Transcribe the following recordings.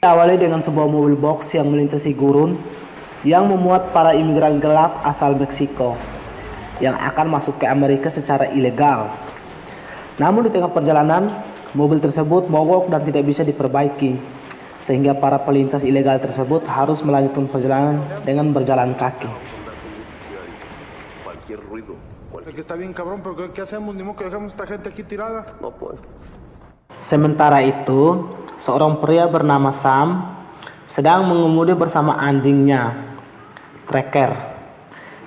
Awali dengan sebuah mobil box yang melintasi gurun yang memuat para imigran gelap asal Meksiko yang akan masuk ke Amerika secara ilegal. Namun di tengah perjalanan, mobil tersebut mogok dan tidak bisa diperbaiki, sehingga para pelintas ilegal tersebut harus melanjutkan perjalanan dengan berjalan kaki. Sementara itu, seorang pria bernama Sam sedang mengemudi bersama anjingnya, Tracker.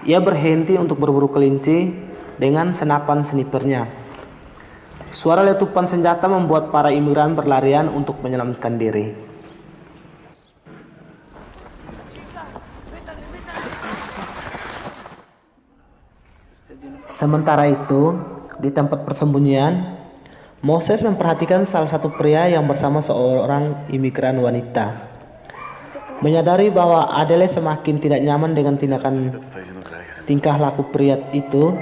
Ia berhenti untuk berburu kelinci dengan senapan snipernya. Suara letupan senjata membuat para imigran berlarian untuk menyelamatkan diri. Sementara itu, di tempat persembunyian, Moses memperhatikan salah satu pria yang bersama seorang imigran wanita. Menyadari bahwa Adele semakin tidak nyaman dengan tingkah laku pria itu,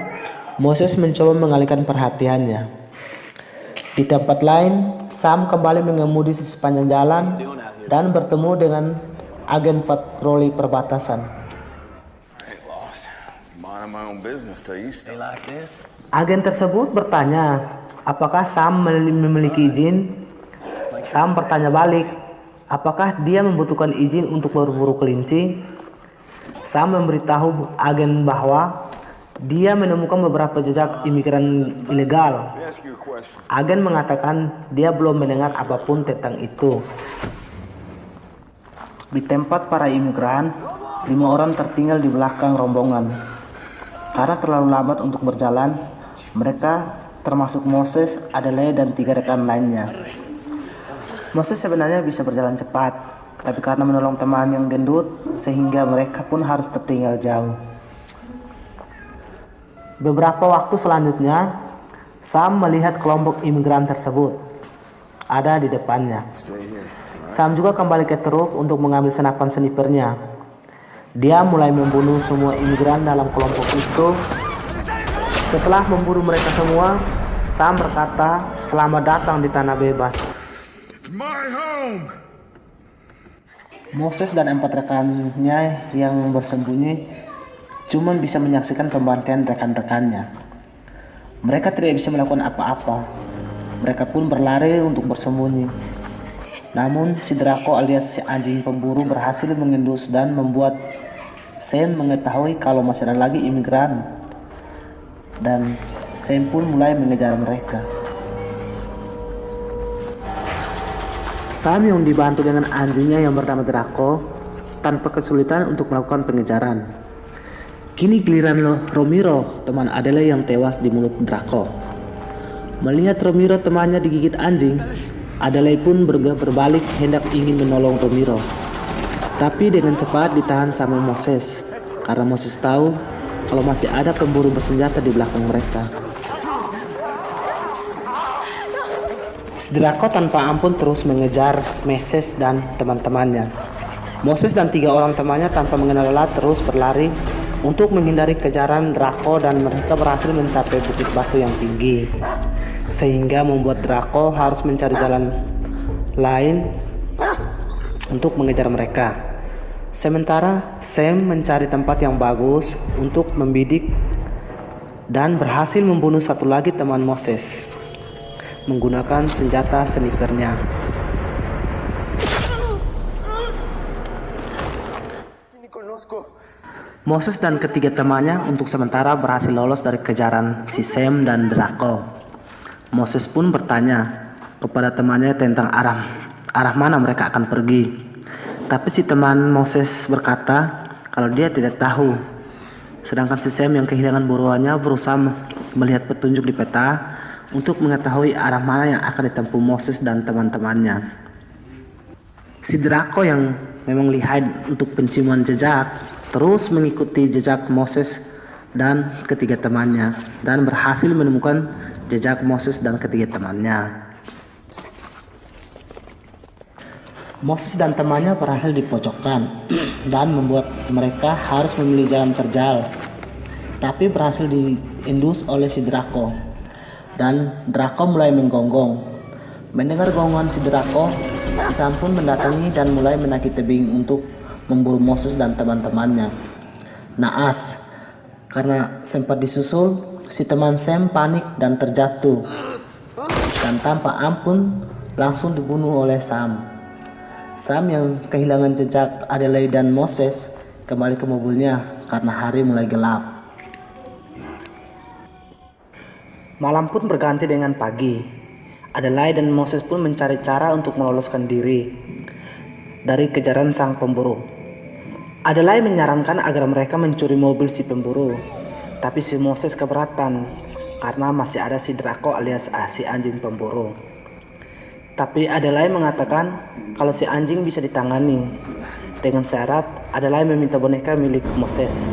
Moses mencoba mengalihkan perhatiannya. Di tempat lain, Sam kembali mengemudi sepanjang jalan dan bertemu dengan agen patroli perbatasan. Agen tersebut bertanya, apakah Sam memiliki izin? Sam bertanya balik, apakah dia membutuhkan izin untuk berburu kelinci? Sam memberitahu agen bahwa dia menemukan beberapa jejak imigran ilegal. Agen mengatakan dia belum mendengar apapun tentang itu. Di tempat para imigran, 5 orang tertinggal di belakang rombongan. Karena terlalu lambat untuk berjalan, mereka termasuk Moses, Adele, dan 3 rekan lainnya. Moses sebenarnya bisa berjalan cepat, tapi karena menolong teman yang gendut, sehingga mereka pun harus tertinggal jauh. Beberapa waktu selanjutnya, Sam melihat kelompok imigran tersebut ada di depannya. Sam juga kembali ke truk untuk mengambil senapan snipernya. Dia mulai membunuh semua imigran dalam kelompok itu. Setelah membunuh mereka semua, Sam berkata, "Selamat datang di tanah bebas." Moses dan 4 rekannya yang bersembunyi cuma bisa menyaksikan pembantaian rekan-rekannya. Mereka tidak bisa melakukan apa-apa. Mereka pun berlari untuk bersembunyi. Namun si Draco alias si anjing pemburu berhasil mengendus dan membuat Sam mengetahui kalau masih ada lagi imigran. Dan Sam pun mulai mengejar mereka. Sam yang dibantu dengan anjingnya yang bernama Draco tanpa kesulitan untuk melakukan pengejaran. Kini giliran Romero, teman Adele yang tewas di mulut Draco. Melihat Romero temannya digigit anjing, Adele pun berbalik hendak ingin menolong Romero. Tapi dengan cepat ditahan sama Moses, karena Moses tahu kalau masih ada pemburu bersenjata di belakang mereka. Draco tanpa ampun terus mengejar Moses dan teman-temannya. Moses dan 3 orang temannya tanpa mengenal lelah terus berlari untuk menghindari kejaran Draco, dan mereka berhasil mencapai bukit batu yang tinggi, sehingga membuat Draco harus mencari jalan lain untuk mengejar mereka. Sementara Sam mencari tempat yang bagus untuk membidik dan berhasil membunuh satu lagi teman Moses menggunakan senjata snipernya. Moses dan ketiga temannya untuk sementara berhasil lolos dari kejaran si Sam dan Draco. Moses pun bertanya kepada temannya tentang arah mana mereka akan pergi. Tapi si teman Moses berkata kalau dia tidak tahu. Sedangkan si Sam yang kehilangan buruannya berusaha melihat petunjuk di peta untuk mengetahui arah mana yang akan ditempuh Moses dan teman-temannya. Si Draco yang memang lihai untuk penciuman jejak terus mengikuti jejak Moses dan ketiga temannya dan berhasil menemukan jejak Moses dan ketiga temannya. Moses dan temannya berhasil dipojokkan dan membuat mereka harus memilih jalan terjal, tapi berhasil diendus oleh si Draco. Dan Draco mulai menggonggong. Mendengar gonggongan si Draco, Si Sam pun mendatangi dan mulai menaiki tebing untuk memburu Moses dan teman-temannya. Naas, karena sempat disusul, si teman Sam panik dan terjatuh, dan tanpa ampun langsung dibunuh oleh Sam. Sam yang kehilangan jejak Adelaide dan Moses kembali ke mobilnya karena hari mulai gelap. Malam pun berganti dengan pagi. Adelaide dan Moses pun mencari cara untuk meloloskan diri dari kejaran sang pemburu. Adelaide menyarankan agar mereka mencuri mobil si pemburu, tapi si Moses keberatan karena masih ada si Draco alias si anjing pemburu. Tapi Adelaide mengatakan kalau si anjing bisa ditangani. Dengan syarat Adelaide meminta boneka milik Moses,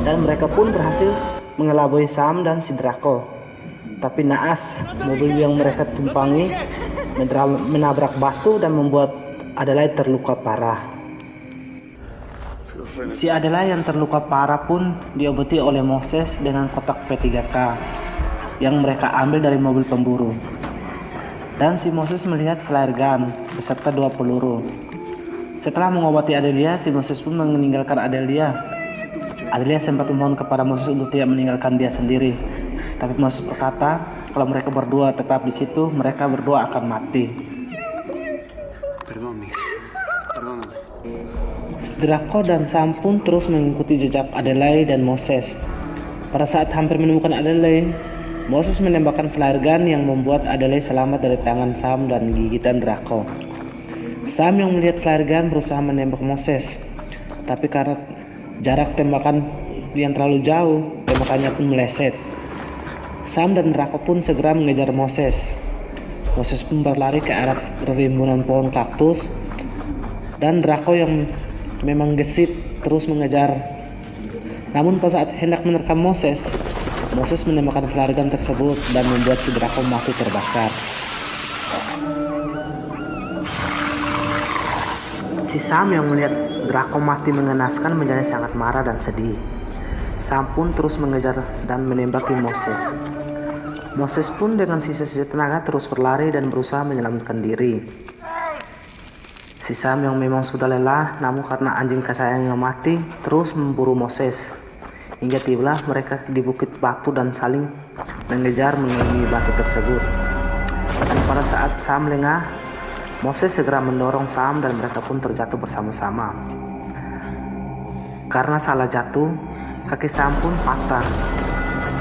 dan mereka pun berhasil mengelabui Sam dan si Draco. Tapi naas, mobil yang mereka tumpangi menabrak batu dan membuat Adelaide terluka parah. Si Adelaide yang terluka parah pun diobati oleh Moses dengan kotak P3K yang mereka ambil dari mobil pemburu. Dan si Moses melihat flare gun beserta 2 peluru. Setelah mengobati Adelia, si Moses pun meninggalkan Adelia. Adelia sempat memohon kepada Moses untuk tidak meninggalkan dia sendiri. Tapi Moses berkata, kalau mereka berdua tetap di situ, mereka berdua akan mati. Draco dan Sam pun terus mengikuti jejak Adelaide dan Moses. Pada saat hampir menemukan Adelaide, Moses menembakkan flare gun yang membuat Adelaide selamat dari tangan Sam dan gigitan Draco. Sam yang melihat flare gun berusaha menembak Moses, tapi karena jarak tembakan yang terlalu jauh, tembakannya pun meleset. Sam dan Draco pun segera mengejar Moses. Moses pun berlari ke arah rimbunan pohon kaktus, dan Draco yang memang gesit terus mengejar. Namun pada saat hendak menerkam Moses menembakkan flare gun tersebut dan membuat si Draco mati terbakar. Si Sam yang melihat Draco mati mengenaskan menjadi sangat marah dan sedih. Sam pun terus mengejar dan menembaki Moses. Moses pun dengan sisa-sisa tenaga terus berlari dan berusaha menyelamatkan diri. Si Sam yang memang sudah lelah, namun karena anjing kesayangannya mati, terus memburu Moses. Hingga tibalah mereka di bukit batu dan saling mengejar mengelilingi batu tersebut. Dan pada saat Sam lengah, Moses segera mendorong Sam dan mereka pun terjatuh bersama-sama. Karena salah jatuh, kaki Sam pun patah.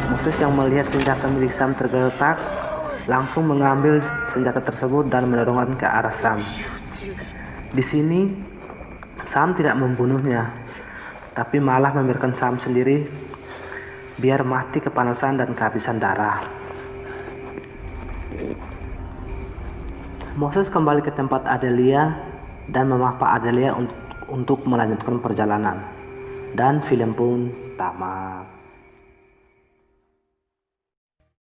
Moses yang melihat senjata milik Sam tergeletak, langsung mengambil senjata tersebut dan mendorongnya ke arah Sam. Di sini, Sam tidak membunuhnya, tapi malah membiarkan Sam sendiri biar mati kepanasan dan kehabisan darah. Moses kembali ke tempat Adelia dan memapa Adelia untuk melanjutkan perjalanan. Dan film pun tamat.